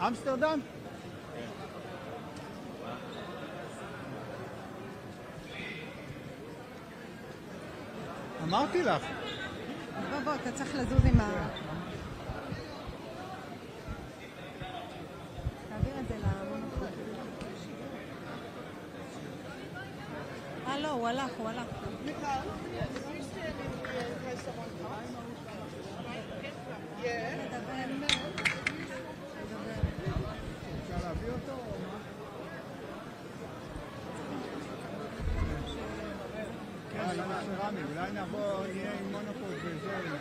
אמסטרדם? אמרתי לך. בוא, אתה צריך לזוז עם ה... תעביר את זה למונופול. לא, הוא הלך. אפשר להביא אותו או מה? כן, רמי, אולי נבוא, נהיה עם מונופול וזהו.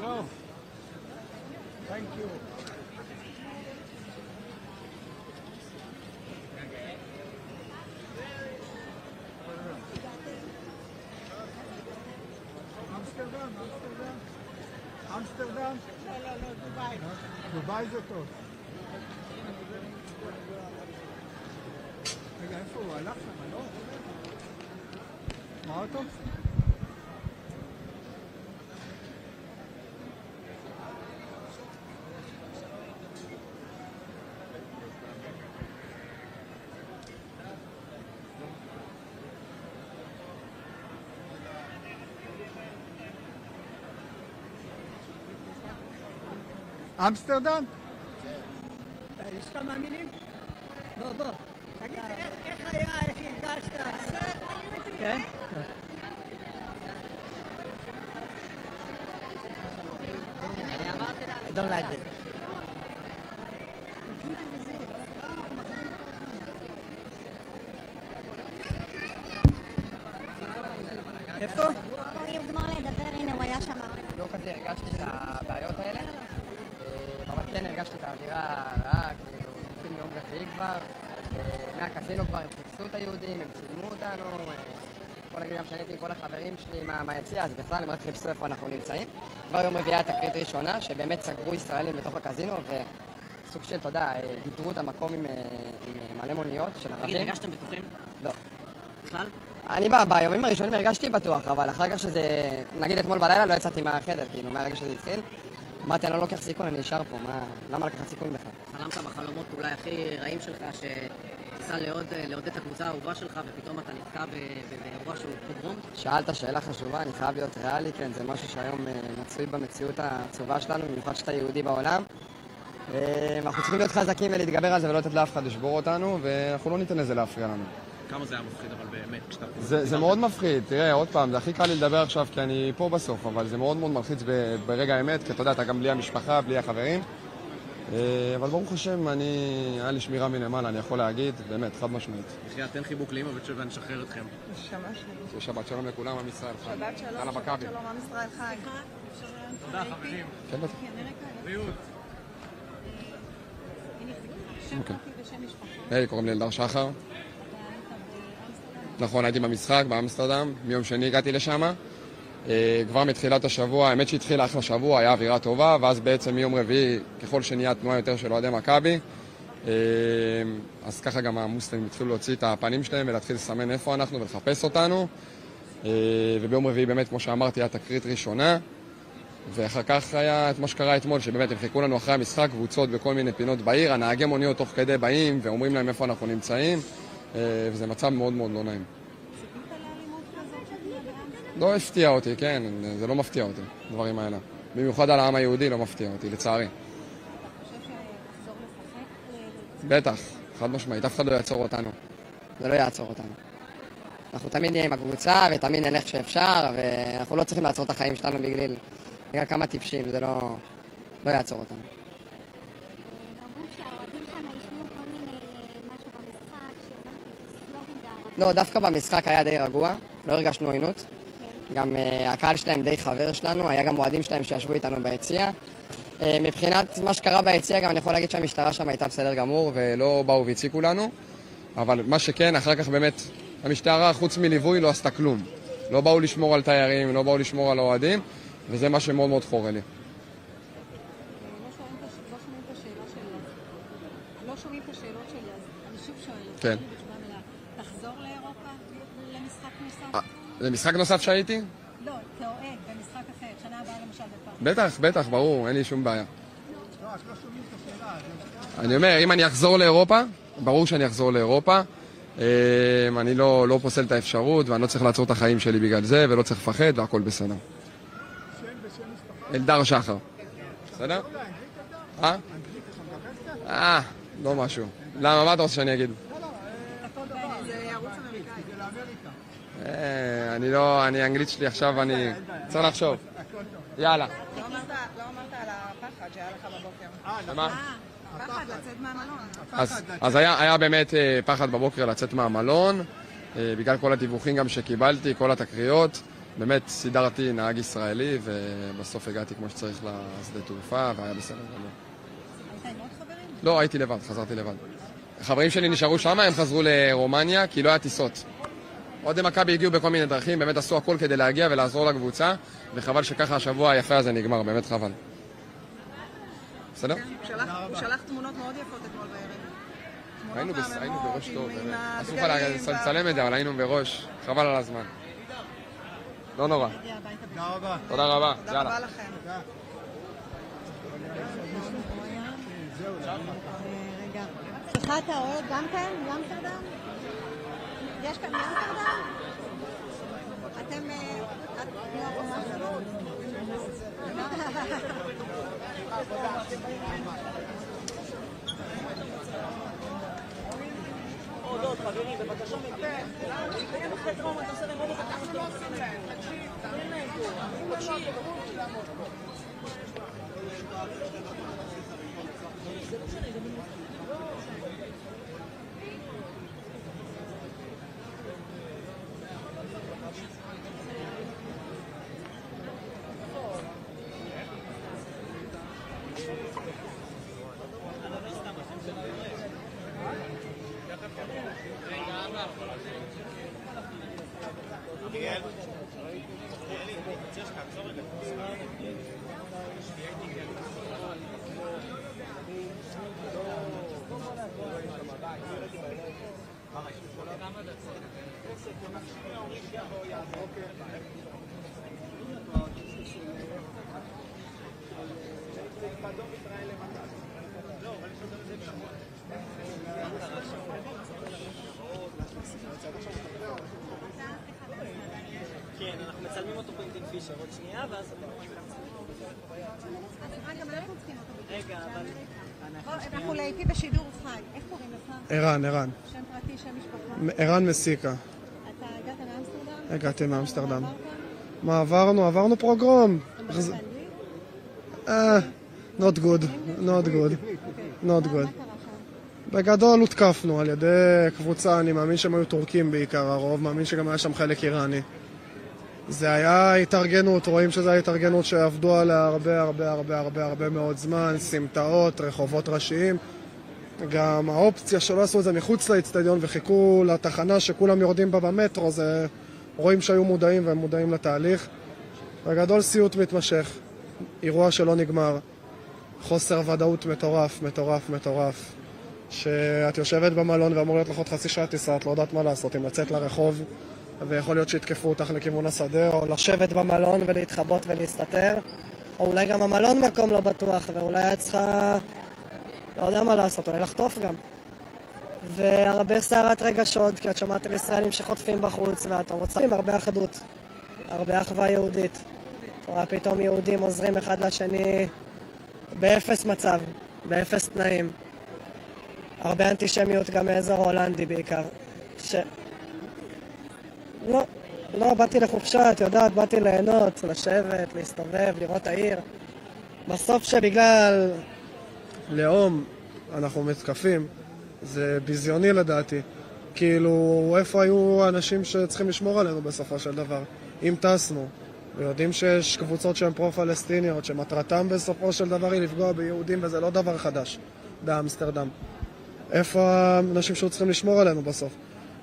No. Thank you. אמסטרדם? לא, דובאי. דובאי זה טוב. רגע, איפה הוא? הלך שם, לא? מה אותו? אמסטרדם? יש כמה מילים? בוא. תגיד, איך היה, איך הרגשת? כן? אני אמרתי לה, I don't like it. איפה? הוא יגמור לדבר, הנה הוא היה שם. לא כזה הרגשתי את הבעיות האלה. אבל כן הרגשתי את האווירה הרעה, כאילו, נתחיל מיום רביעי כבר, מהקזינו כבר הם חיפשו את היהודים, הם צילמו אותנו, בוא נגיד גם שאני הייתי עם כל החברים שלי מהיציאה, אז בכלל הם רק חיפשו איפה אנחנו נמצאים. כבר יום רביעי היה תקרית ראשונה, שבאמת סגרו ישראלים בתוך הקזינו, וסוג של, אתה יודע, דיברו את המקום עם מלא מוניות של ערבים. תגיד, הרגשתם בטוחים? לא. בכלל? אני ביומים הראשונים הרגשתי בטוח, אבל אחר כך שזה, נגיד אתמול בלילה לא יצאתי מהחדר, כאילו, מהרגע שזה התחיל. אמרתי, אני לא לוקח סיכון, אני נשאר פה, למה לקחת סיכון בכלל? חלמת בחלומות אולי הכי רעים שלך שתיסע לעודד את הקבוצה האהובה שלך ופתאום אתה נתקע באירוע שהוא פוגרום? שאלת שאלה חשובה, אני חייב להיות ריאלי, כן, זה משהו שהיום מצוי במציאות העצובה שלנו, במיוחד שאתה יהודי בעולם. אנחנו צריכים להיות חזקים ולהתגבר על זה ולא לתת לאף אחד לשבור אותנו, ואנחנו לא ניתן לזה להפריע לנו. כמה זה היה מפחיד, אבל באמת, כשאתה... זה מאוד מפחיד, תראה, עוד פעם, זה הכי קל לי לדבר עכשיו כי אני פה בסוף, אבל זה מאוד מאוד מלחיץ ברגע האמת, כי אתה יודע, אתה גם בלי המשפחה, בלי החברים. אבל ברוך השם, היה לי שמירה מלמעלה, אני יכול להגיד, באמת, חד משמעית. בחייה, תן חיבוק לאמא ונשחרר אתכם. שבת שלום לכולם, עם ישראל חי. שבת שלום, שבת שלום, עם ישראל חי. תודה, חברים. כן, בטח. בריאות. שם פרטי ושם משפחה. היי, קוראים לי אלדר שחר. נכון, הייתי במשחק באמסטרדם, מיום שני הגעתי לשם. כבר מתחילת השבוע, האמת שהתחילה אחלה שבוע, היה אווירה טובה, ואז בעצם מיום רביעי, ככל שנהיה תנועה יותר של אוהדי מכבי, אז ככה גם המוסלמים התחילו להוציא את הפנים שלהם ולהתחיל לסמן איפה אנחנו ולחפש אותנו. וביום רביעי באמת, כמו שאמרתי, היה תקרית ראשונה, ואחר כך היה את מה שקרה אתמול, שבאמת הם חיכו לנו אחרי המשחק, קבוצות בכל מיני פינות בעיר, הנהגי מוניות תוך כדי באים ואומרים להם איפה אנחנו נמצאים, וזה מצב מאוד מאוד לא נעים. לא הפתיע אותי, כן, זה לא מפתיע אותי, הדברים האלה. במיוחד על העם היהודי לא מפתיע אותי, לצערי. בטח, חד משמעית, אף אחד לא יעצור אותנו. זה לא יעצור אותנו. אנחנו תמיד נהיה עם הקבוצה ותמיד נלך שאפשר, ואנחנו לא צריכים לעצור את החיים שלנו בגלל כמה טיפשים, זה לא יעצור אותנו. לא, דווקא במשחק היה די רגוע, לא הרגשנו עוינות. גם הקהל שלהם די חבר שלנו, היה גם מועדים שלהם שישבו איתנו ביציע. מבחינת מה שקרה ביציע, גם אני יכול להגיד שהמשטרה שם הייתה בסדר גמור ולא באו והציקו לנו. אבל מה שכן, אחר כך באמת, המשטרה חוץ מליווי לא עשתה כלום. לא באו לשמור על תיירים, לא באו לשמור על אוהדים, וזה מה שמאוד מאוד חורה לי. לא שומעים את השאלות שלי, אז אני שוב שואלת. כן. תחזור לאירופה למשחק נוסף? למשחק נוסף שהייתי? לא, כאוהד, במשחק אחר, שנה הבאה למשל בפעם. בטח, ברור, אין לי שום בעיה. לא, אז לא שומעים את השאלה. אני אומר, אם אני אחזור לאירופה, ברור שאני אחזור לאירופה. אני לא פוסל את האפשרות, ואני לא צריך לעצור את החיים שלי בגלל זה, ולא צריך לפחד, והכל בסדר. שם ושם משפחה? אלדר שחר. בסדר? אנגלית אתה מדבר קצת? לא משהו. למה, מה אתה רוצה שאני אגיד? זה ערוץ אמריקאי. זה לאמריקה. אני אנגלית שלי עכשיו, אני צריך לחשוב. יאללה. לא אמרת על הפחד שהיה לך בבוקר. למה? הפחד לצאת מהמלון. אז היה באמת פחד בבוקר לצאת מהמלון, בגלל כל הדיווחים גם שקיבלתי, כל התקריות. באמת סידרתי נהג ישראלי, ובסוף הגעתי כמו שצריך לשדה תעופה, והיה בסדר גמור. היית עם עוד חברים? לא, הייתי לבד, חזרתי לבד. החברים שלי נשארו שם, הם חזרו לרומניה, כי לא היה טיסות. אוהדי מכבי הגיעו בכל מיני דרכים, באמת עשו הכל כדי להגיע ולעזור לקבוצה, וחבל שככה השבוע היפה הזה נגמר, באמת חבל. בסדר? הוא שלח תמונות מאוד יפות אתמול בערב. היינו בראש טוב, באמת. אסור לך לצלם את זה, אבל היינו בראש. חבל על הזמן. לא נורא. תודה רבה. תודה רבה. תודה רבה לכם. רגע. סליחה, אתה אוהד גם כאן? מאמסטרדם? יש כאן מאמסטרדם? אתם... חברים, בבקשה מכם. הם אחרי טראומה, אתה עושה להם עוד את אנחנו לא עושים להם. תקשיב, תבין להם פה. תקשיב. כן, אנחנו מצלמים אותו פה עם דין פישר עוד שנייה, ואז אתם רואים רגע, אבל... אנחנו להיטי בשידור חי. איך קוראים לך? ערן. שם פרטי, שם משפחה? ערן מסיקה. אתה הגעת מאמסטרדם? הגעתי מאמסטרדם. מה עברנו פרוגרום. אתה מדבר באנגלית? Not good. מה קרה שם? בגדול הותקפנו על ידי קבוצה, אני מאמין שהם היו טורקים בעיקר הרוב, מאמין שגם היה שם חלק איראני. זה היה התארגנות, רואים שזו הייתה התארגנות שעבדו עליה הרבה מאוד זמן, סמטאות, רחובות ראשיים. גם האופציה שלא עשו את זה מחוץ לאצטדיון וחיכו לתחנה שכולם יורדים בה במטרו, זה רואים שהיו מודעים והם מודעים לתהליך. בגדול סיוט מתמשך, אירוע שלא נגמר, חוסר ודאות מטורף. שאת יושבת במלון ואמור להיות לך עוד חצי שעה טיסה, את לא יודעת מה לעשות, אם לצאת לרחוב ויכול להיות שיתקפו אותך לכיוון השדה, או לשבת במלון ולהתחבות ולהסתתר, או אולי גם המלון מקום לא בטוח, ואולי את צריכה, לא יודע מה לעשות, אולי לחטוף גם. והרבה סערת רגשות, כי את שומעת על ישראלים שחוטפים בחוץ, ואת רוצה עם הרבה אחדות, הרבה אחווה יהודית. רואה פתאום יהודים עוזרים אחד לשני באפס מצב, באפס תנאים. הרבה אנטישמיות גם מאזור הולנדי בעיקר. לא, לא, באתי לחופשה, את יודעת, באתי ליהנות, לשבת, להסתובב, לראות העיר. בסוף שבגלל לאום אנחנו מתקפים, זה ביזיוני לדעתי. כאילו, איפה היו האנשים שצריכים לשמור עלינו בסופו של דבר? אם טסנו, ויודעים שיש קבוצות שהן פרו-פלסטיניות, שמטרתם בסופו של דבר היא לפגוע ביהודים, וזה לא דבר חדש באמסטרדם. איפה האנשים שצריכים לשמור עלינו בסוף?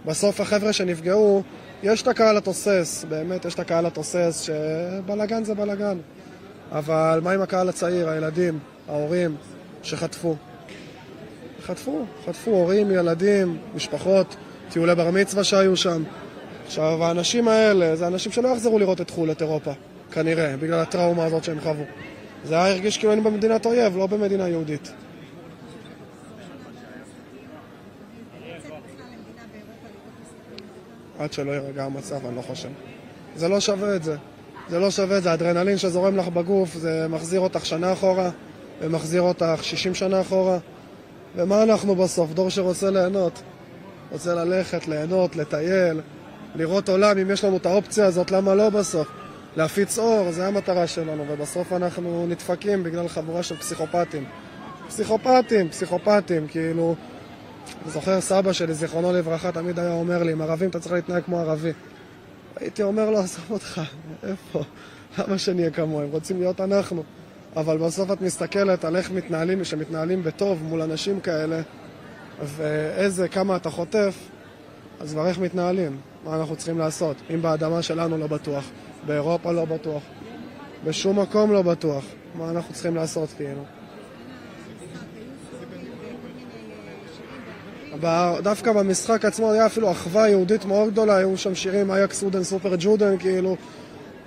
בסוף החבר'ה שנפגעו, יש את הקהל התוסס, באמת יש את הקהל התוסס, שבלגן זה בלגן. אבל מה עם הקהל הצעיר, הילדים, ההורים שחטפו? חטפו הורים, ילדים, משפחות, טיולי בר מצווה שהיו שם. עכשיו, האנשים האלה, זה אנשים שלא יחזרו לראות את חול, את אירופה, כנראה, בגלל הטראומה הזאת שהם חוו. זה היה הרגיש כאילו היינו במדינת אויב, לא במדינה יהודית. עד שלא יירגע המצב, אני לא חושב. זה לא שווה את זה. זה לא שווה את זה. האדרנלין שזורם לך בגוף, זה מחזיר אותך שנה אחורה, ומחזיר אותך 60 שנה אחורה. ומה אנחנו בסוף? דור שרוצה ליהנות. רוצה ללכת, ליהנות, לטייל, לראות עולם. אם יש לנו את האופציה הזאת, למה לא בסוף? להפיץ אור, זה המטרה שלנו, ובסוף אנחנו נדפקים בגלל חבורה של פסיכופטים. פסיכופטים, כאילו... אני זוכר סבא שלי, זיכרונו לברכה, תמיד היה אומר לי, עם ערבים אתה צריך להתנהג כמו ערבי. הייתי אומר לו, עזוב אותך, איפה? למה שנהיה כמוהם? הם רוצים להיות אנחנו. אבל בסוף את מסתכלת על איך מתנהלים, שמתנהלים בטוב מול אנשים כאלה, כמה אתה חוטף, אז כבר איך מתנהלים? מה אנחנו צריכים לעשות? אם באדמה שלנו לא בטוח, באירופה לא בטוח, בשום מקום לא בטוח, מה אנחנו צריכים לעשות כאילו? דווקא במשחק עצמו היה אפילו אחווה יהודית מאוד גדולה, היו שם שירים אייקס סודן סופר ג'ודן, כאילו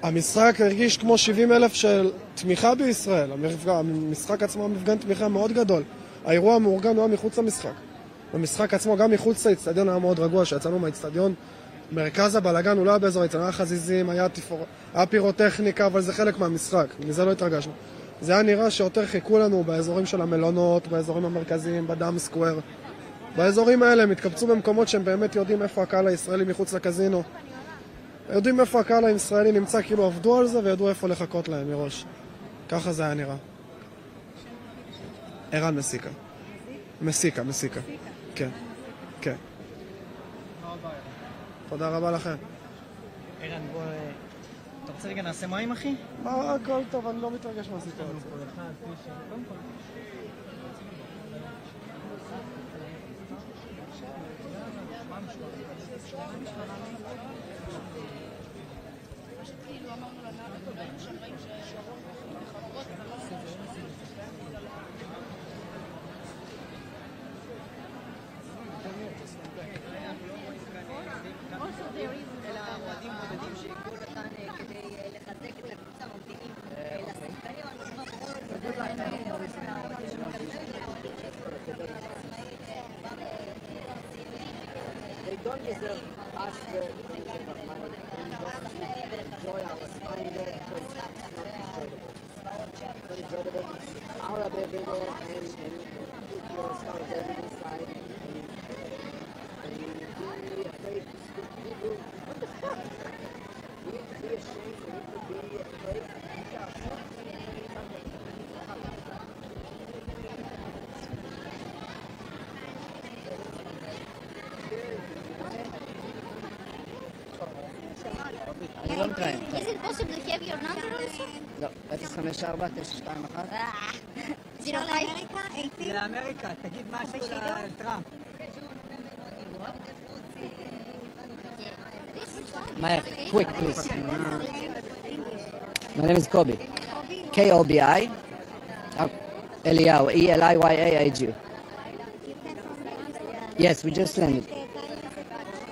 המשחק הרגיש כמו 70,000 של תמיכה בישראל. המשחק עצמו מפגן תמיכה מאוד גדול. האירוע המאורגן הוא היה מחוץ למשחק. במשחק עצמו גם מחוץ לאצטדיון היה מאוד רגוע, שיצאנו מהאצטדיון, מרכז הבלגן הוא לא היה באזור האצטדיון, היה חזיזים, היה פירוטכניקה, אבל זה חלק מהמשחק, מזה לא התרגשנו. זה היה נראה שיותר חיכו לנו באזורים של המלונות, באזורים המרכזיים, בדם סקוואר. באזורים האלה הם התקבצו במקומות שהם באמת יודעים איפה הקהל הישראלי מחוץ לקזינו. יודעים איפה הקהל הישראלי נמצא, כאילו עבדו על זה וידעו איפה לחכות להם מראש. ככה זה היה נראה. ערן מסיקה. כן. תודה רבה לכם. ערן, בוא... אתה רוצה רגע נעשה מים, אחי? הכל טוב, אני לא מתרגש מהסיטואציה. Is it possible to have your number also? לא, 054-921. 05? לאמריקה, תגיד משהו לטראמפ. מהר, quick please. My name is Kobi. K-O-B-I. Eliyahu, E-L-I-Y-A-H-U. Yes, we just landed.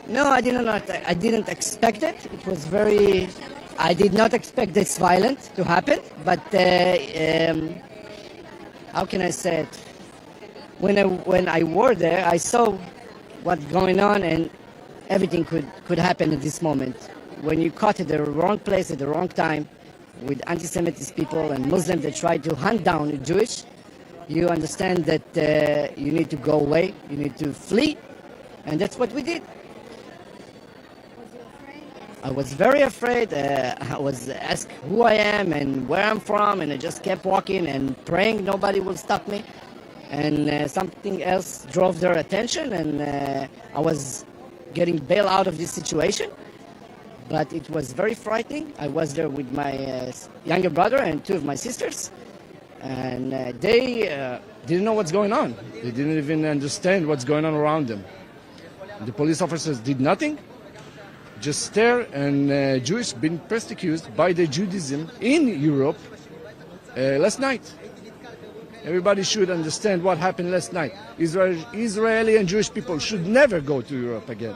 No, I didn't expect it. It was very... I did not expect this violent to happen, but how can I say it? When I were there, I saw what's going on, and everything could happen at this moment. When you caught at the wrong place at the wrong time, with anti-Semitic people and Muslims that try to hunt down the Jewish, you understand that you need to go away, you need to flee, and that's what we did. Was you afraid? I was very afraid. I was asked who I am and where I'm from, and I just kept walking and praying nobody will stop me. And something else drove their attention, and I was getting bailed out of this situation. But it was very frightening. I was there with my younger brother and two of my sisters, and they didn't know what's going on. They didn't even understand what's going on around them. The police officers did nothing, just stare, and Jewish been persecuted by the Judaism in Europe last night. Everybody should understand what happened last night. Israeli and Jewish people should never go to Europe again.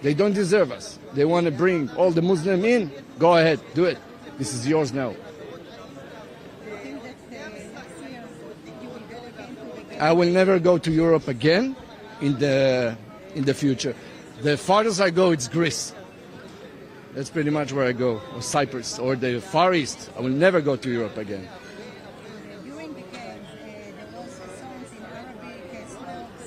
They don't deserve us. They want to bring all the Muslims in. Go ahead, do it. This is yours now. I will never go to Europe again in the future. The farthest I go, it's Greece. That's pretty much where I go, or Cyprus, or the Far East. I will never go to Europe again. During the games, there was songs in Arabic, slopes,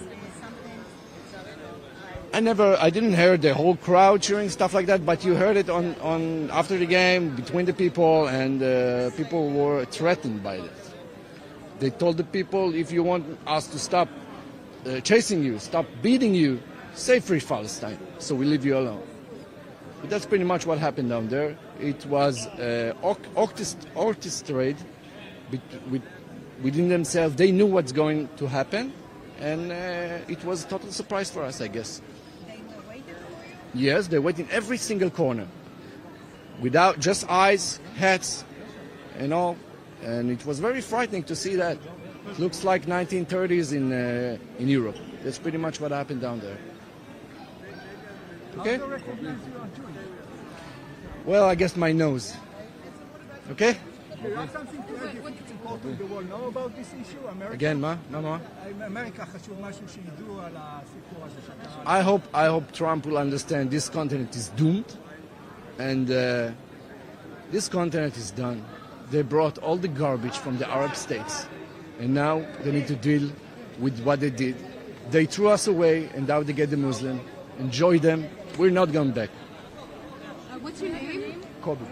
something. I didn't hear the whole crowd cheering, stuff like that, but you heard it on after the game, between the people, and people were threatened by that. They told the people, if you want us to stop chasing you, stop beating you, say free Palestine, so we leave you alone. But that's pretty much what happened down there. It was orchestrated within themselves. They knew what's going to happen, and it was a total surprise for us, I guess. They were waiting for you? Yes, they wait in every single corner, without just eyes, hats, and all. And it was very frightening to see that. It looks like 1930s in Europe. That's pretty much what happened down there. Okay? Well, I guess my nose. Okay? You have something to add if it's important the world know about this issue? America? Again, ma? No. אמריקה חשוב משהו שידעו על הסיפור הזה שאתה... I hope Trump will understand this continent is doomed, and this continent is done. They brought all the garbage from the Arab states, and now they need to deal with what they did. They threw us away, and now they get the Muslim. Enjoy them. We're not going back. What's your name? Kobe.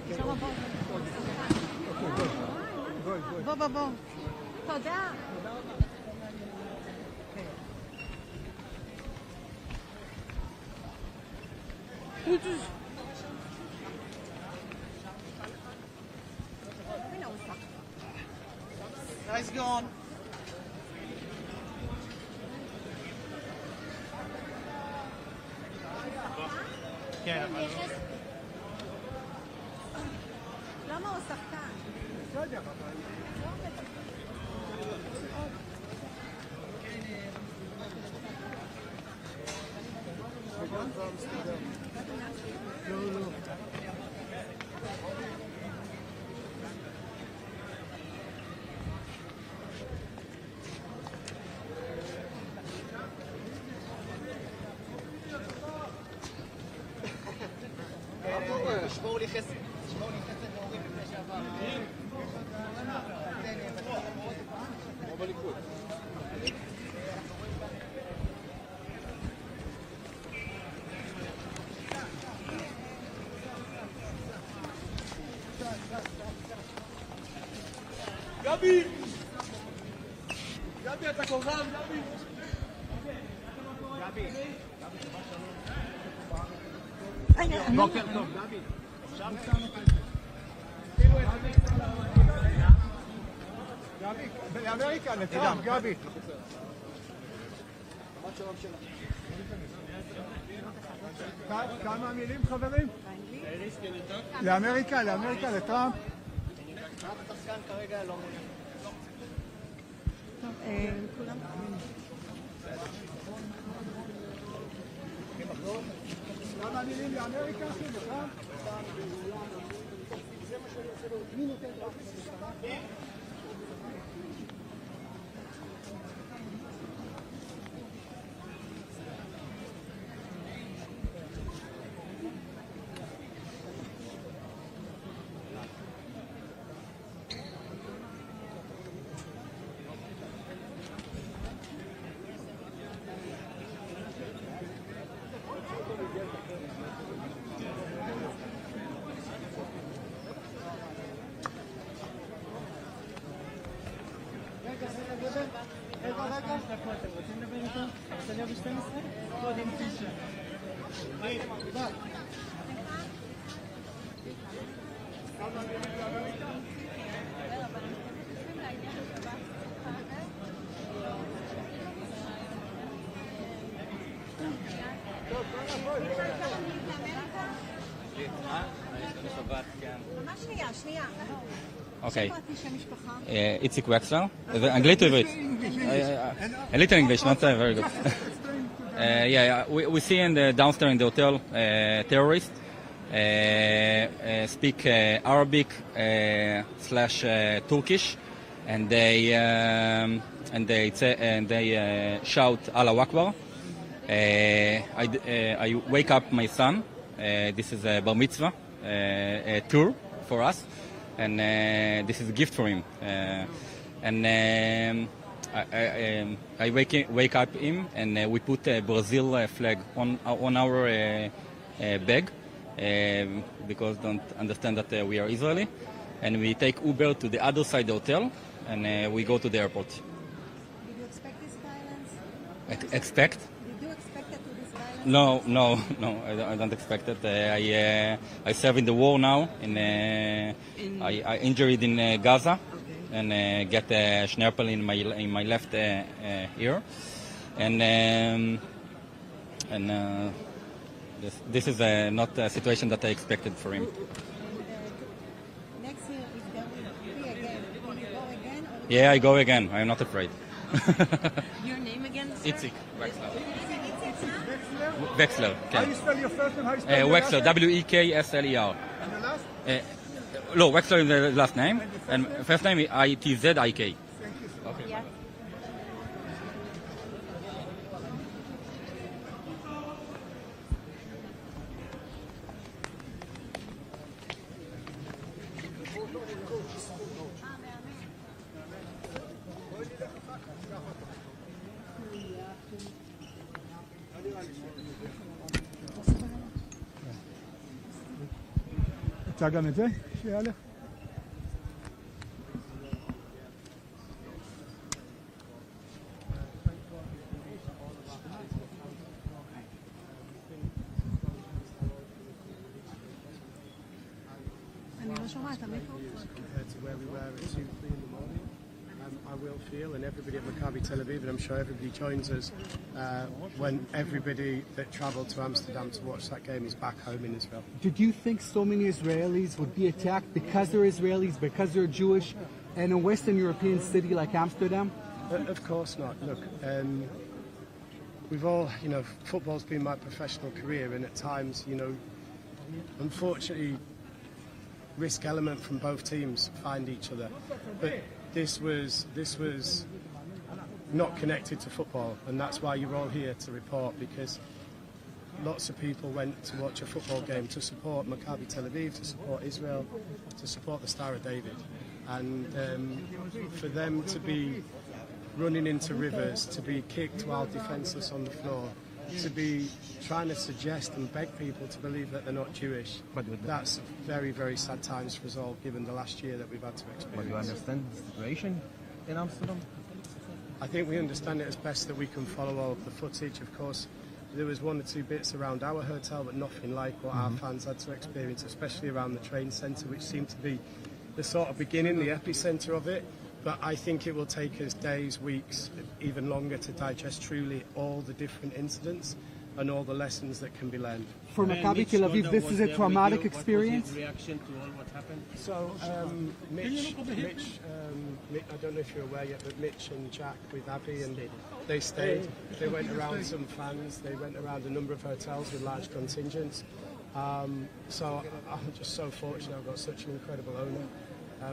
בוא. תודה. Nice gone. למה הוא שחקן? שמור לי חסד. להורים לפני שעבר. כמו בליכוד. גבי! גבי, אתה קורבן, גבי! גבי! בוקר טוב, גבי. גבי, לאמריקה, לטראמפ, גבי. כמה מילים, חברים? לאמריקה, לטראמפ. כרגע לא כולם... כמה מילים לאמריקה, לטראמפ? ממש שנייה. אוקיי. פרטי שם משפחה. איציק וקסלר. אנגלית או עברית? A little English, not very good. We see in the downstairs in the hotel terrorists speak Arabic / Turkish, and they shout Allah Akbar. I wake up my son. This is a bar mitzvah tour for us, and this is a gift for him. I wake up him, and we put a Brazil flag on our bag because don't understand that we are Israeli, and we take Uber to the other side of the hotel, and we go to the airport. Did you expect this violence? Expect? Did you expect it to this violence? No, I don't expect it. I serve in the war now. I injured in Gaza, and get a schnurpel in my left ear, and this is not a situation that I expected for him. Next year, if there will be again, will you go again? Or Yeah, I go again. I'm not afraid. Your name again, sir? Itzik Wexler. Wexler. How you spell your first name? How you spell your Wexler. last name? Weksler. And the last? No, Wexler is the last name, and first name is Itzik. Okay. רוצה גם את זה? שיעלה. אני לא שומעת, המיקרופון. Compared to where we were at 2-3 in the morning, I will feel, and everybody at Maccabi Tel Aviv, and I'm sure everybody joins us, when everybody that travelled to Amsterdam to watch that game is back home in Israel. Did you think so many Israelis would be attacked because they're Israelis, because they're Jewish, in a Western European city like Amsterdam? Of course not. Look, we've all, football's been my professional career, and at times, unfortunately, risk element from both teams find each other. But this was not connected to football, and that's why you're all here to report, because lots of people went to watch a football game to support Maccabi Tel Aviv, to support Israel, to support the Star of David. And for them to be running into rivers, to be kicked while defenceless on the floor, to be trying to suggest and beg people to believe that they're not Jewish, that's very, very sad times for us all, given the last year that we've had to experience. But do you understand the situation in Amsterdam? I think we understand it as best that we can follow all of the footage. Of course, there was one or two bits around our hotel, but nothing like what our fans had to experience, especially around the train centre, which seemed to be the sort of beginning, the epicentre of it. But I think it will take us days, weeks, even longer to digest truly all the different incidents and all the lessons that can be learned. For Maccabi Tel Aviv, this is a traumatic experience? What was his reaction to all what happened? So, Mitch, I don't know if you're aware yet, but Mitch and Jack with Avi, and they stayed. They went around some fans, they went around a number of hotels with large contingents. So I'm just so fortunate I've got such an incredible owner.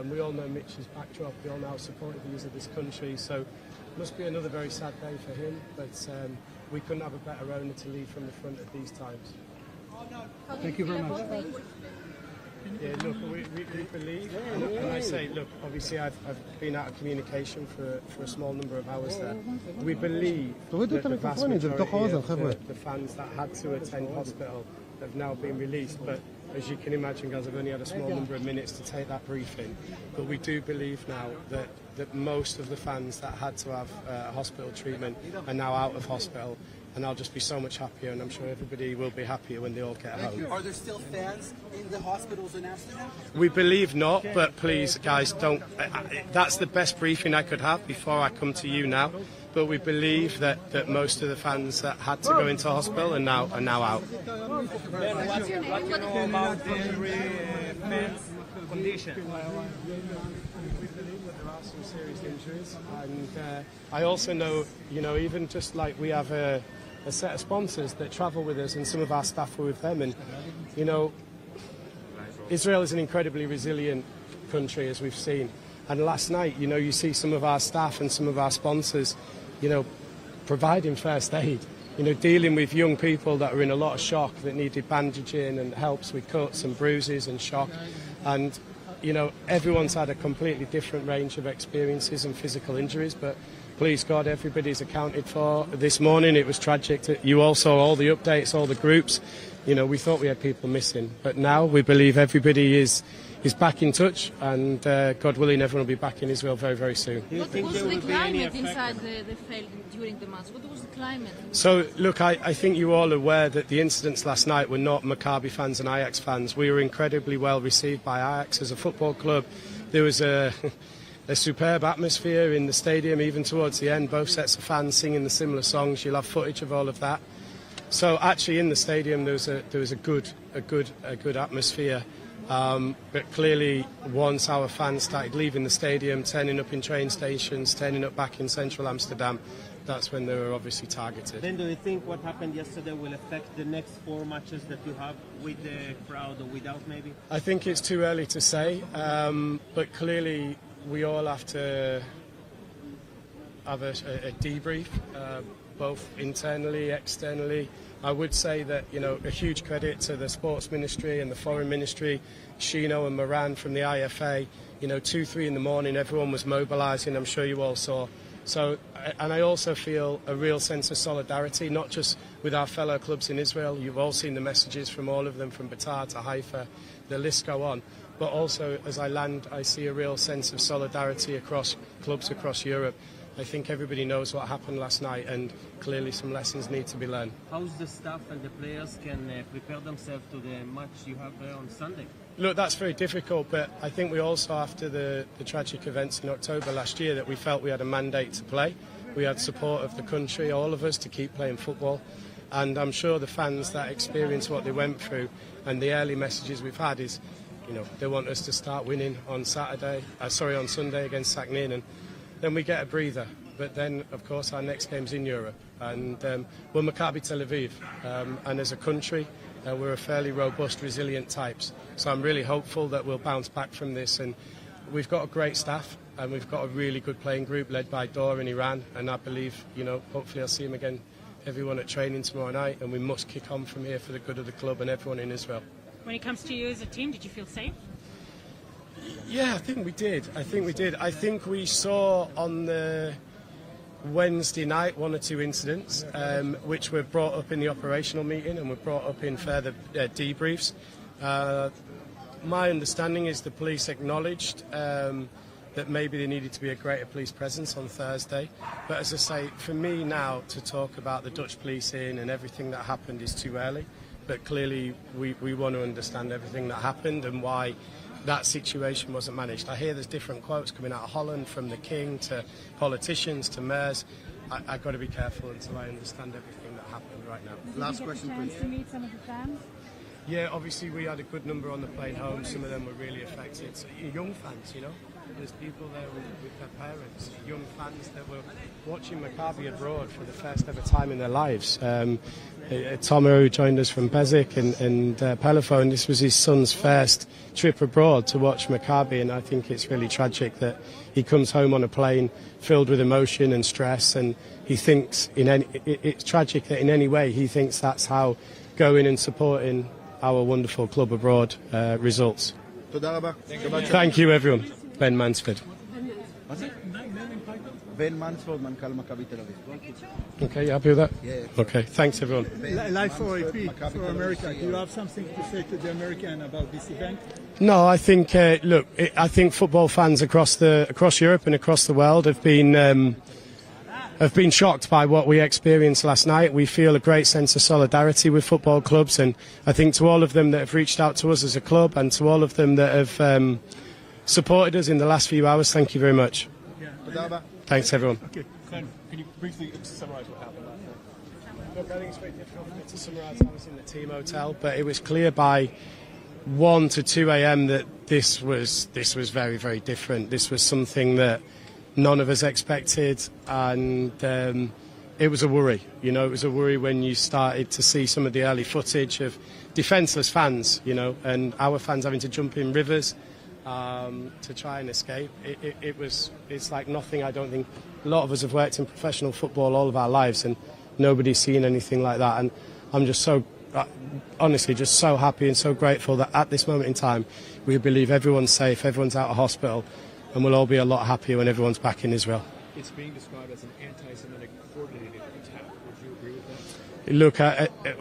We all know Mitch's backdrop, we all know how supportive he is of this country, so it must be another very sad day for him, but we couldn't have a better owner to lead from the front at these times. Thank you very much. Yeah, look, we believe, and I say, look, obviously I've been out of communication for a small number of hours there. We believe that the vast majority of the fans that had to attend hospital have now been released, but as you can imagine, guys, I've only had a small number of minutes to take that briefing, but we do believe now that that most of the fans that had to have hospital treatment are now out of hospital, and I'll just be so much happier, and I'm sure everybody will be happier when they all get home. Are there still fans in the hospitals in Amsterdam? We believe not, but please, guys, don't. That's the best briefing I could have before I come to you now. But we believe that most of the fans that had to go into hospital are now out. Ben, what do you know about the fans' condition? We believe that there are some serious injuries, and I also know, even just like we have a set of sponsors that travel with us, and some of our staff were with them, and Israel is an incredibly resilient country, as we've seen. And last night, you see some of our staff and some of our sponsors, providing first aid, dealing with young people that are in a lot of shock, that needed bandaging and helps with cuts and bruises and shock. And, everyone's had a completely different range of experiences and physical injuries, but please God, everybody's accounted for. This morning it was tragic. You all saw all the updates, all the groups. We thought we had people missing, but now we believe everybody is back in touch, and God willing, everyone will be back in Israel very, very soon. What was the climate inside the field during the match? What was the climate? So, look, I think you're all aware that the incidents last night were not Maccabi fans and Ajax fans. We were incredibly well received by Ajax as a football club. There was a superb atmosphere in the stadium, even towards the end. Both sets of fans singing the similar songs. You'll have footage of all of that. So, actually, in the stadium, there was a good atmosphere. But clearly, once our fans started leaving the stadium, turning up in train stations, turning up back in central Amsterdam, that's when they were obviously targeted. Then do you think what happened yesterday will affect the next 4 matches that you have with the crowd or without, maybe? I think it's too early to say, but clearly we all have to have a debrief, both internally, externally. I would say that, a huge credit to the Sports Ministry and the Foreign Ministry, Shino and Moran from the IFA. 2, 3 in the morning, everyone was mobilising, I'm sure you all saw. So, and I also feel a real sense of solidarity, not just with our fellow clubs in Israel. You've all seen the messages from all of them, from Batar to Haifa, the list go on. But also, as I land, I see a real sense of solidarity across clubs across Europe. I think everybody knows what happened last night, and clearly some lessons need to be learned. How's the staff and the players can prepare themselves to the match you have on Sunday? Look, that's very difficult, but I think we also, after the tragic events in October last year, that we felt we had a mandate to play. We had support of the country, all of us, to keep playing football. And I'm sure the fans that experience what they went through, and the early messages we've had is, they want us to start winning on Sunday against Saknin, and then we get a breather. But then, of course, our next game's in Europe, and we're Maccabi Tel Aviv, and as a country, we're a fairly robust, resilient types. So I'm really hopeful that we'll bounce back from this, and we've got a great staff, and we've got a really good playing group led by Dor in Iran, and I believe, hopefully I'll see him again, everyone at training tomorrow night, and we must kick on from here for the good of the club and everyone in Israel. When it comes to you as a team, did you feel safe? Yeah, I think we did. I think we saw on the Wednesday night 1 or 2 incidents, which were brought up in the operational meeting and were brought up in further debriefs. My understanding is the police acknowledged that maybe there needed to be a greater police presence on Thursday. But as I say, for me now to talk about the Dutch policing and everything that happened is too early. But clearly we want to understand everything that happened and why that situation wasn't managed. I hear there's different quotes coming out of Holland, from the King to politicians to mayors. I've got to be careful until I understand everything that happened right now. Last question, please. Did you get a chance to meet some of the fans? Yeah, obviously we had a good number on the plane home. Some of them were really affected. So, young fans, there's people there with their parents, young fans that were watching Maccabi abroad for the first ever time in their lives. Tomo, who joined us from Bezik and Pelephone, this was his son's first trip abroad to watch Maccabi, and I think it's really tragic that he comes home on a plane filled with emotion and stress, and he thinks it's tragic that in any way he thinks that's how going and supporting our wonderful club abroad results. Thank you, everyone. Ben Mansford. בן מנספורד, מנכ"ל מכבי תל אביב. Okay, you happy with that? Yeah. Okay, thanks everyone. Live for AP, for America. Do you have something to say to the American about this event? No, I think I think football fans across Europe and across the world have been shocked by what we experienced last night. We feel a great sense of solidarity with football clubs, and I think to all of them that have reached out to us as a club and to all of them that have supported us in the last few hours, thank you very much. Thanks everyone. Okay. Can you briefly summarise what happened last night? Look, I think it's very difficult for me to summarise. I was in the team hotel, but it was clear by 1 to 2 a.m. that this was very, very different. This was something that none of us expected, and it was a worry. You know, it was a worry when you started to see some of the early footage of defenceless fans, you know, and our fans having to jump in rivers to try and escape. It's like nothing. I don't think a lot of us have worked in professional football all of our lives, and nobody's seen anything like that. And I'm just so, honestly, just so happy and so grateful that at this moment in time, we believe everyone's safe, everyone's out of hospital, and we'll all be a lot happier when everyone's back in Israel. It's being described as an anti-Semitic coordinated attack. Would you agree with that? Look,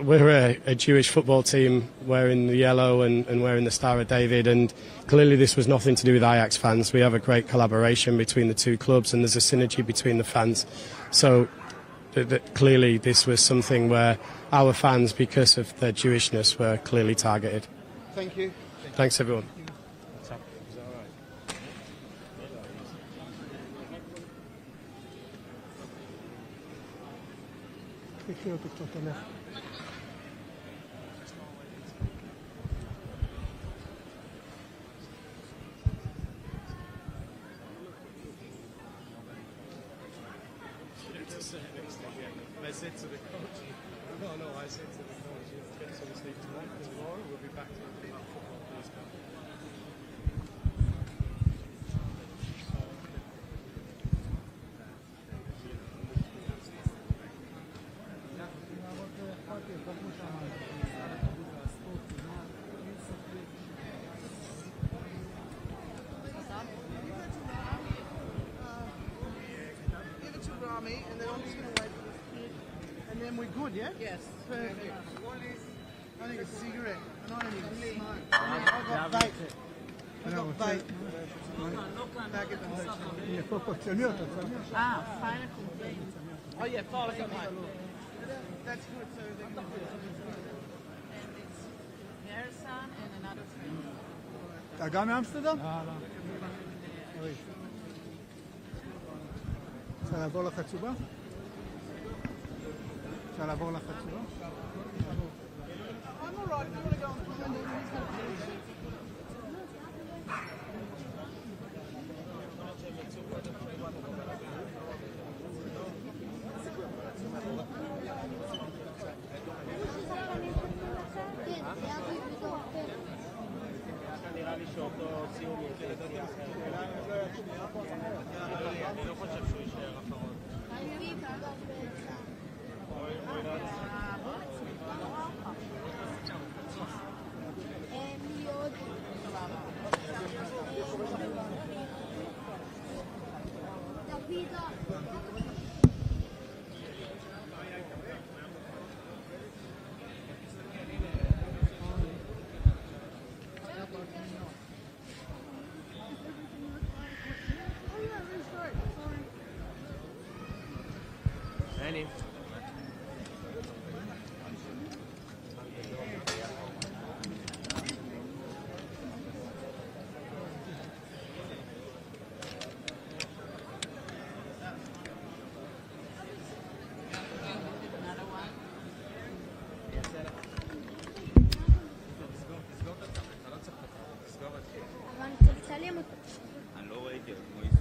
we're a Jewish football team wearing the yellow and wearing the Star of David, and clearly this was nothing to do with Ajax fans. We have a great collaboration between the two clubs, and there's a synergy between the fans. So clearly this was something where our fans, because of their Jewishness, were clearly targeted. Thank you. Thanks everyone. תקריא אותו קצת עליך. I said to the coach, I said to the coach, get some sleep tonight because tomorrow we'll be back to the football, please go. Give it to Rami, and then I'm just going to wait for this. And then we're good, yeah? Yes. Perfect. I think a cigarette. And I don't even smoke. I've got vape. I've got vape. Back at the hotel. הנה, פה פרצניות, אתה יודע. file a complaint. Oh yeah, file a complaint. That's good, so they can do it. And it's their son and another friend. אתה גם מאמסטרדם? אוי. אפשר לעבור לחצובה? אפשר לעבור לחצובה? I'm alright, I want to go on the window. נראה לי שאותו סיום יותר אני לא חושב שהוא יישאר אחרון. אני לא ראיתי, כמו איסוף.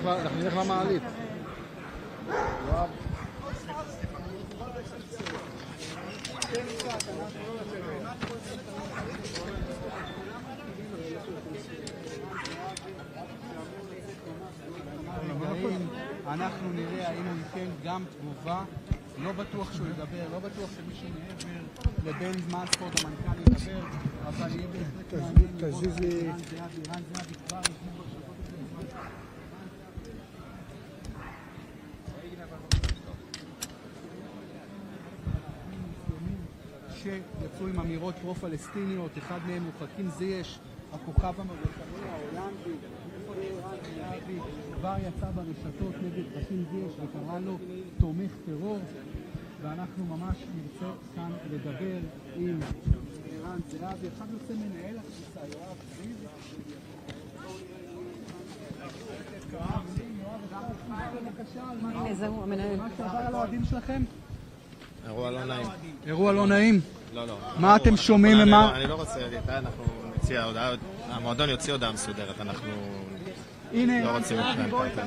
אנחנו נלך למעלית. יואב. אנחנו נראה האם הוא ייתן גם תגובה, לא בטוח שהוא ידבר, לא בטוח שמישהו מעבר לבן מנספורד המנכ"ל ידבר, אבל יהיה בהחלט מעניין לראות ערן זהבי כבר לפני ברשתות שיצאו עם אמירות פרו-פלסטיניות, אחד מהם הוא חכים זייש, הכוכב המרוקאי ההולנדי, אביב כבר יצא ברשתות נגד חכים זייש וקרא לו תומך טרור, ואנחנו ממש נרצה כאן לדבר עם ערן זהבי. עכשיו יוצא מנהל הכניסה, יואב אביב. הנה זהו המנהל. מה שעבר על האוהדים שלכם? אירוע לא נעים. אירוע לא נעים? לא, לא. מה אתם שומעים ומה? אני לא רוצה להגיד, אנחנו נציע הודעה, המועדון יוציא הודעה מסודרת, אנחנו לא רוצים להתנהל ככה.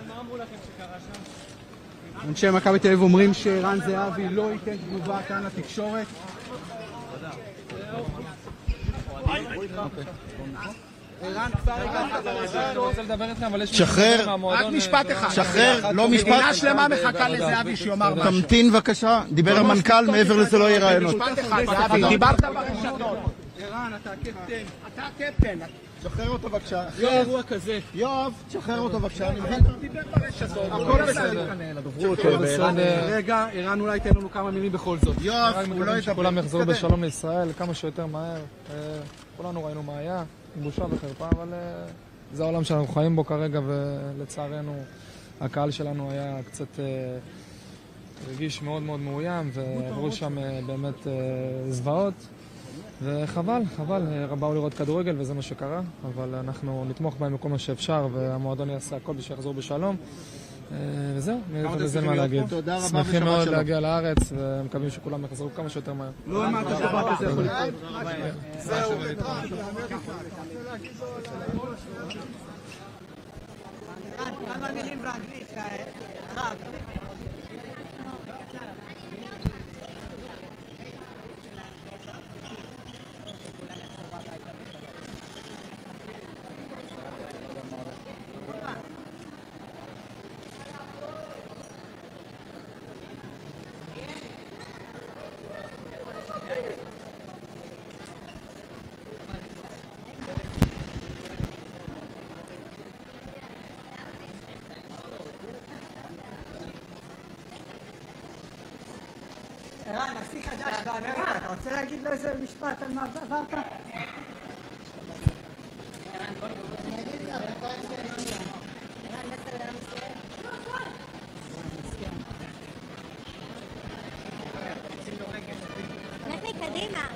מה אמרו לכם שקרה שם? אנשי מכבי תל אביב אומרים שערן זהבי לא ייתן תגובה כאן לתקשורת. ערן, כבר הגעת לרשתות. אני רוצה לדבר איתכם, אבל יש... שחרר, רק משפט אחד. שחרר, לא משפט. מדינה שלמה מחכה לזהבי שיאמר משהו. תמתין בבקשה, דיבר המנכ"ל, מעבר לזה לא יהיה רעיונות. משפט אחד, זהבי, דיברת ברשתות. ערן, אתה הקפטן. אתה הקפטן. שחרר אותו בבקשה. אחרי אירוע כזה. יואב, שחרר אותו בבקשה. אני דיבר ברשתות. הכל בסדר. רגע, ערן אולי תן לנו כמה מילים בכל זאת. יואב, הוא לא ידבר. שכולם יחזרו בשלום לישראל כמה שיותר מהר. כולנו ראינו מה היה, בושה וחרפה, אבל זה העולם שאנחנו חיים בו כרגע, ולצערנו הקהל שלנו היה קצת רגיש מאוד מאוד מאוים, ועברו שם באמת זוועות. וחבל, באו לראות כדורגל וזה מה שקרה, אבל אנחנו נתמוך בהם בכל מה שאפשר, והמועדון יעשה הכל בשביל יחזור בשלום. וזהו, זה מה להגיד. שמחים מאוד להגיע לארץ, ומקווים שכולם יחזרו כמה שיותר מהר. לא אמרת שדבר כזה יכול לקרות. זהו. כמה מילים באנגלית כעת. ערן, נשיא חדש באמריקה, אתה רוצה להגיד לו איזה משפט על מה עברת? לכי קדימה.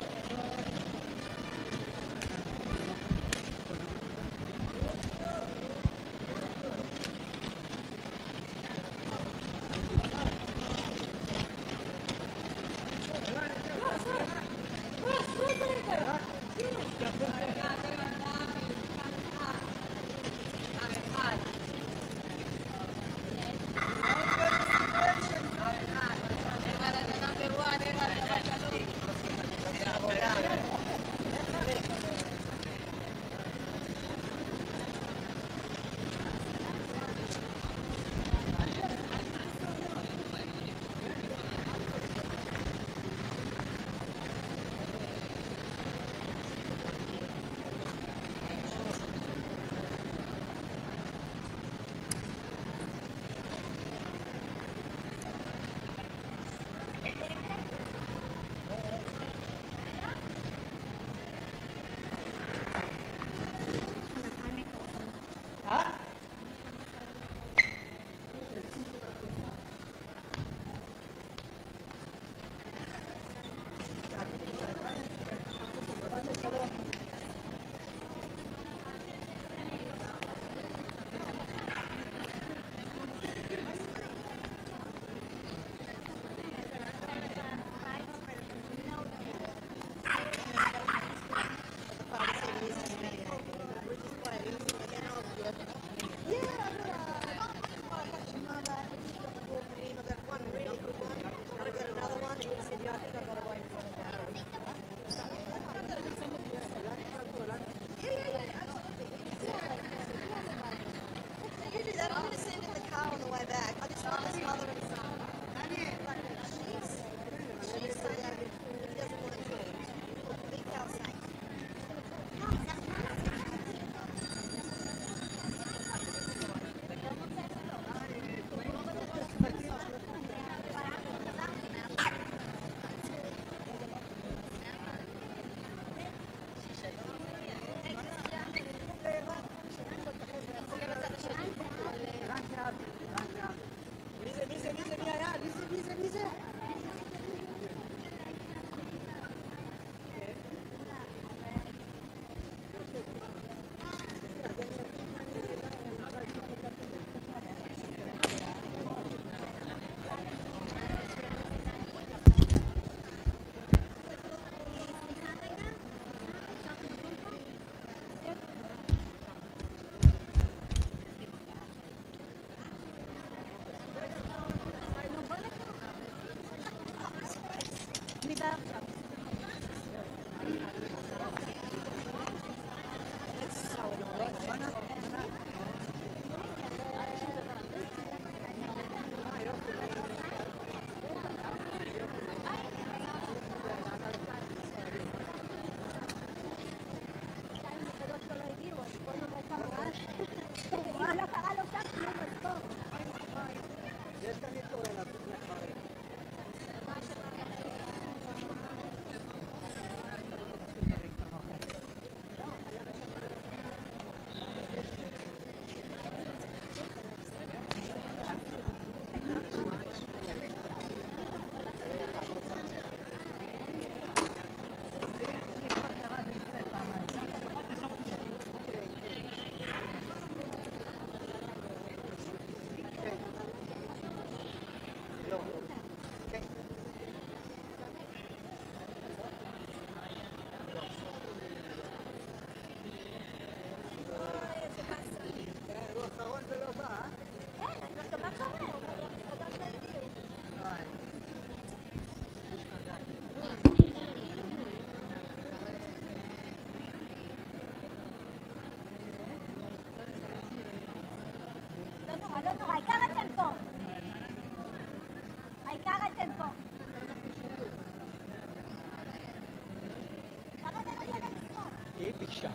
אישה.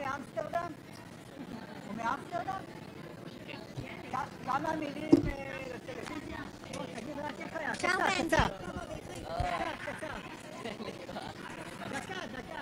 מאמסטרדם? הוא מאמסטרדם? כמה מילים לטלוויזיה? תגיד רק איך היה. קצר. דקה.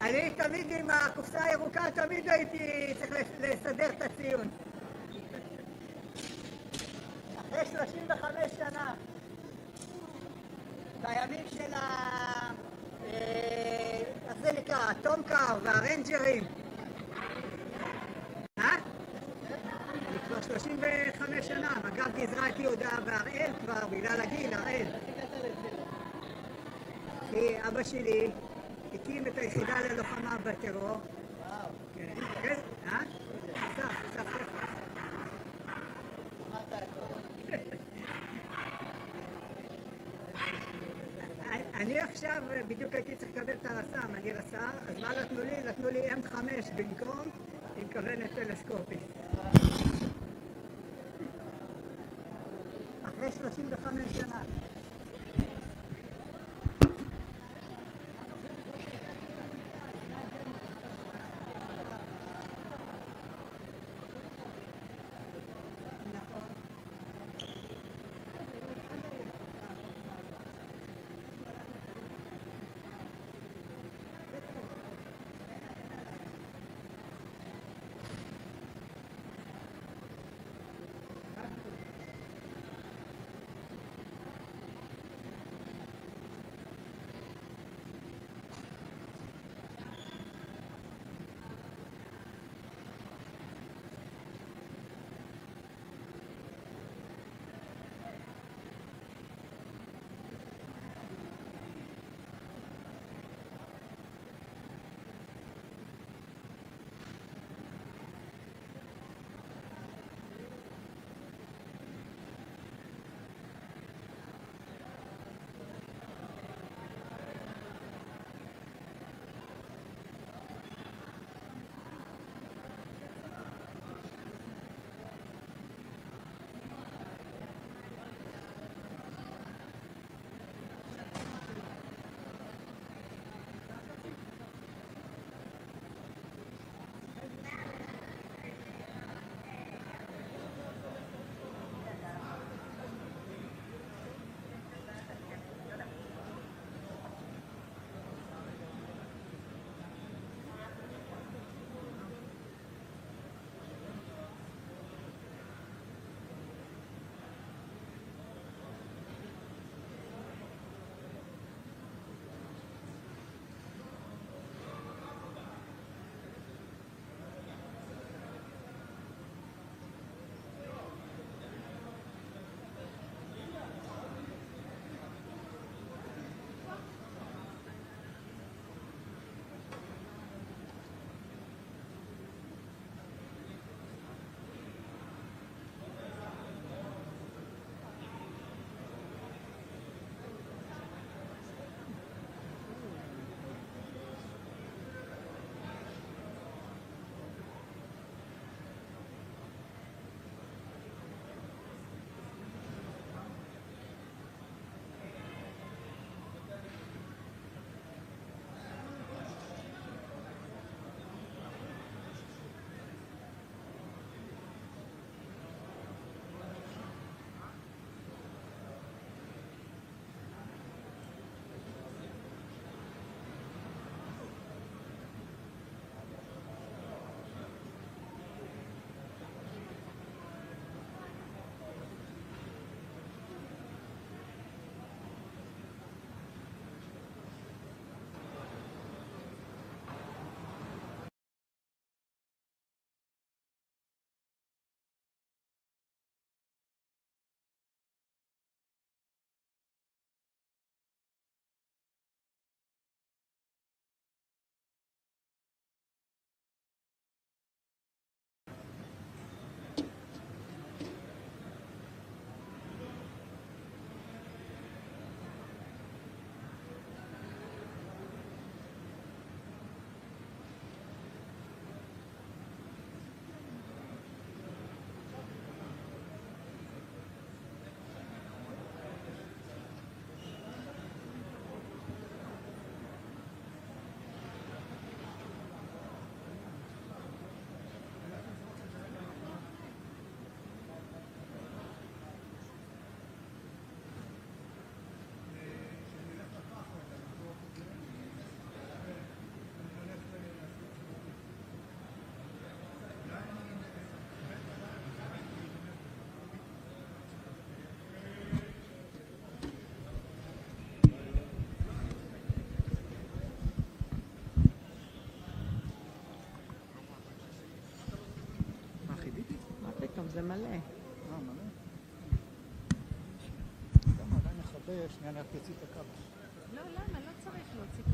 אני תמיד עם הקופסה הירוקה, תמיד הייתי צריך לסדר את הציון. אחרי 35 שנה, בימים של איך זה נקרא? הטומקר והרנג'רים. אני כבר 35 שנה, מג"ב גזרתי הודעה בהראל כבר, בגלל הגיל, הראל. כי אבא שלי הקים את היחידה ללוחמה בטרור. כן, אסף. אני עכשיו בדיוק הייתי צריך לקבל את הרס"ם, אני רס"ר, אז מה נתנו לי? נתנו לי M5 במקום עם כוונת טלסקופית. אחרי 35 שנה. זה מלא. מלא? כמה עדיין נכבה, שנייה אני רק יוציא את הקו. לא, למה? לא צריך להוציא.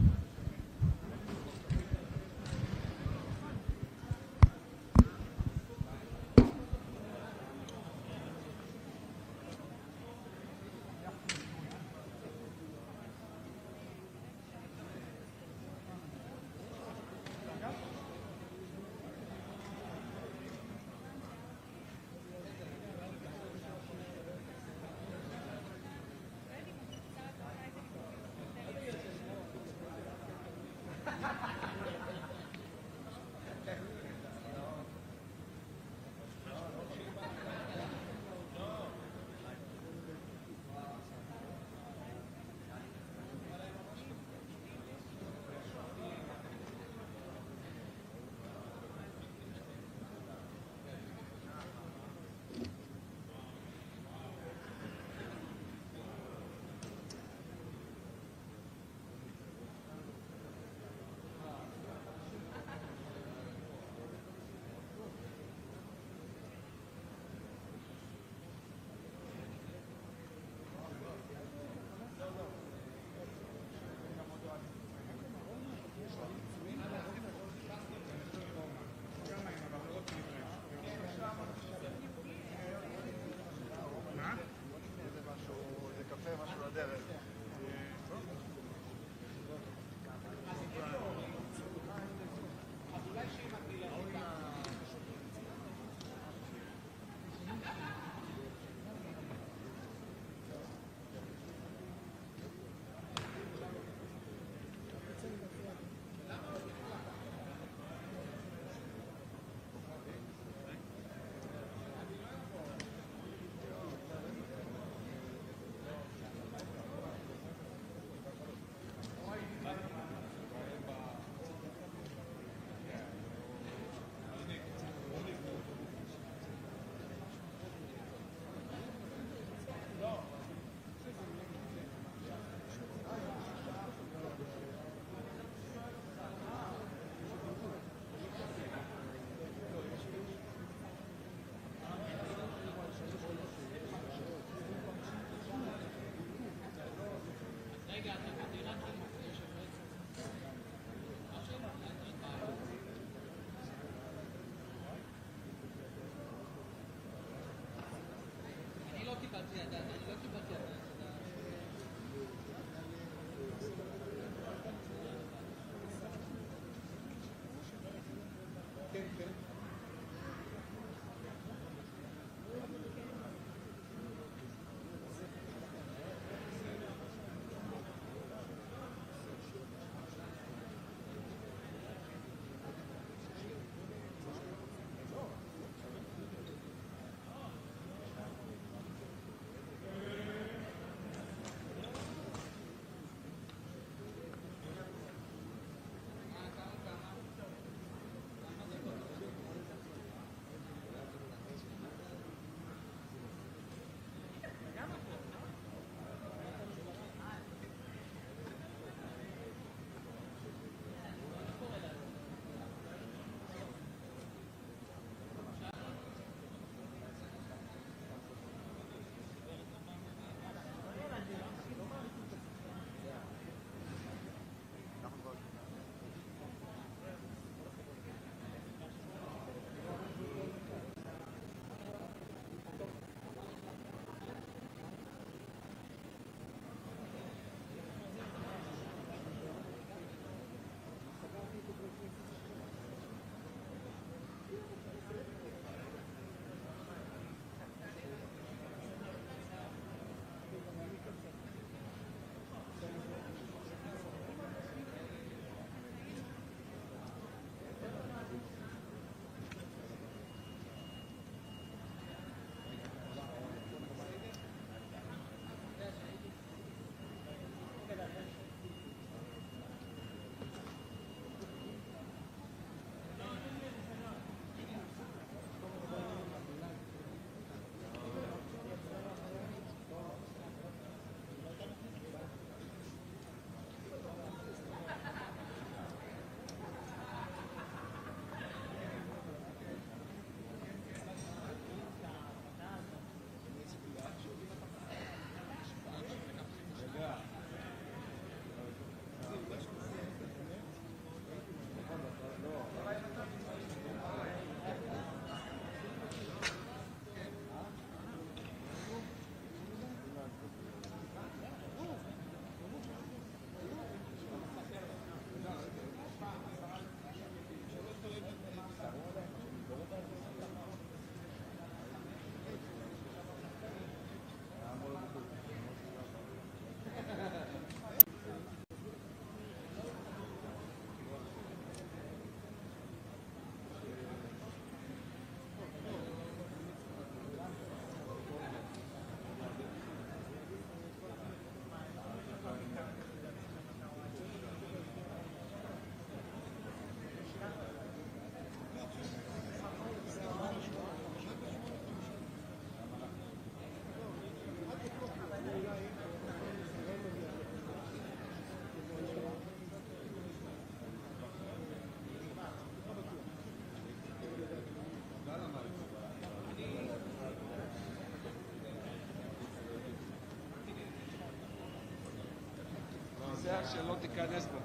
שלא תיכנס פה.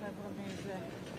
חבר'ה מזה.